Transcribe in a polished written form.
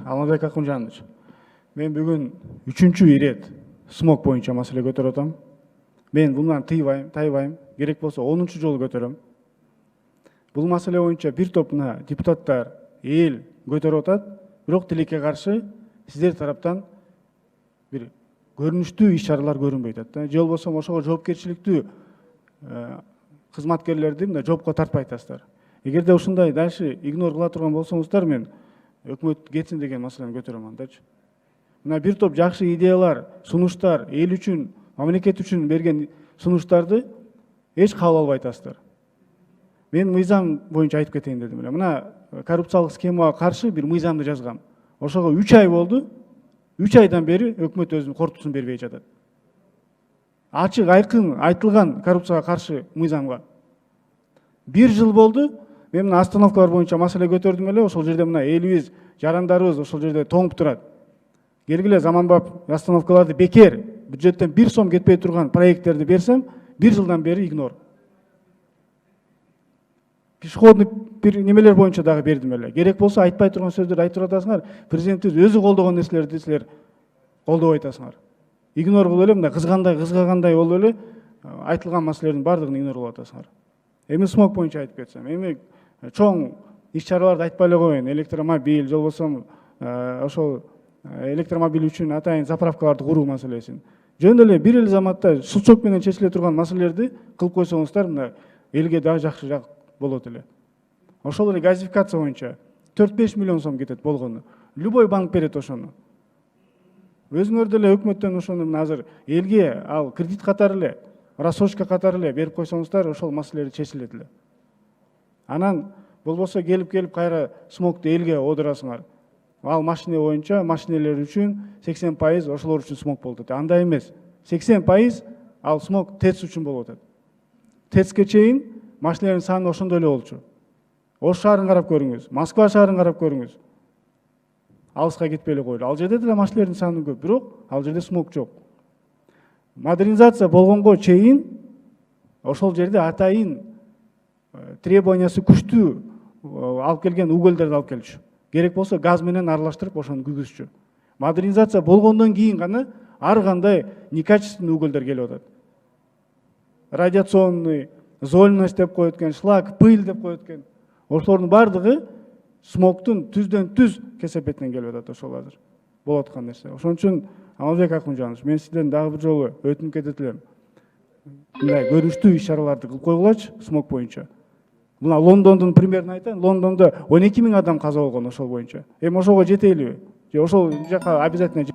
Алмазбек Акунжанович, мен бүгін үчүнчү ирет смог боюнча маселе көтөрүп атам. Мен bundan тайбайм, керек болсо 10-чу жолу көтөрөм. Бул маселе боюнча бир топ депутаттар, эл көтөрүп атат, бирок тилекке каршы сиздер тараптан бир көрүнүштүү иш-чаралар көрүнбөй атат. Же болбосо ошого жоопкерчиликтүү кызматкерлерди мына жоопко тартпай атасыздар. Эгерде ушундай дальше игнор кыла турган болсоңуздар, мен өкмөт кетсин деген маселени көтөрөм андачы. Мына бир топ жакшы идеялар, сунуштар, эл үчүн, мамлекет үчүн берген сунуштарды эч кабыл албай атасыздар. Мен мыйзам боюнча айтып кетейин дедим эле. Мына коррупциялык схемага каршы бир мыйзамды жазгам. Ошого 3 ай болду. 3 айдан бери өкмөт өзүнүн кортусун бербей жатат. Ачык айкын айтылган коррупцияга каршы мыйзамга. 1 жыл болду. Мен мына остановкалар боюнча маселе көтөрдүм эле. Ошол жерде мына элибиз, жарандарыбыз ошол жерде тоңуп турат. Келгиле заманбап остановкаларды бекер, бюджеттен 1 сом кетпей турган проекттерди берсем, 1 жылдан бери игнор. Пешеходный бир немелер боюнча дагы бердим эле. Керек болсо айтпай турган сөздөрдү айтып атасыңар. Президентибиз өзү колдогон нерселерди силер колдобой атасыңар. Игнор кылып эле мындай кызгагандай болуп эле айтылган маселелердин баардыгын игнор кылып атасыңар. Эми смог боюнча айтып кетсем, эми чоң иш-чараларды айтпай эле коеюн. Электромобиль, же болбосо ошол электромобиль үчүн атайын заправкаларды куруу маселесин. Жөн эле бир эле заматта сулчок менен чечиле турган маселелерди кылып койсоңуздар, мына элге дагы жакшы болот эле. Ошол эле газификация боюнча 4-5 миллион сом кетет болгону. Любой банк берет ошону. Өзүңөр деле өкмөттөн ошону азыр элге ал кредит катары эле, рассрочка катары эле берип койсоңуздар, ошол маселелер чечилет эле. Анан болбосо келип кайра смогду элге одурасыңар. Ал машина боюнча машинелер үчүн 80% ошолор үчүн смог болуп атат. Андай эмес. 80% ал смог ТЭЦ үчүн болуп атат. ТЭЦке чейин машинелердин саны ошондой эле болчу. Ош шаарын карап көрүңүз, Москва шаарын карап көрүңүз. Алыска кетпей эле койлу. Ал жерде деле машинелердин саны көп, бирок ал жерде смог жок. Модернизация болгонго чейин ошол жерде атайын требованиясы күчтүү алып келген угольдерди алып келчү. Керек болсо газ менен аралаштырып ошону күйгүзчү. Модернизация болгондон кийин гана ар кандай некачественный угольдер келип атат. Радиационный, зольность деп коет экен, шлак, пыль деп коет экен. Ошолордун баардыгы смогтун түздөн түз кесепетинен келип атат ошол азыр. Болуп аткан нерсе. Ошон үчүн Алмазбек Акунжанович, мен сизден дагы бир жолу өтүнүп кетет элем. Мындай көрүнүштүү иш-чараларды кылып койгулачы смог боюнча. Мына Лондондун примерин айтайын. Лондондо 12 000 адам каза болгон ошол боюнча. Эми ошого жетелиби? Же ошол жака обязательно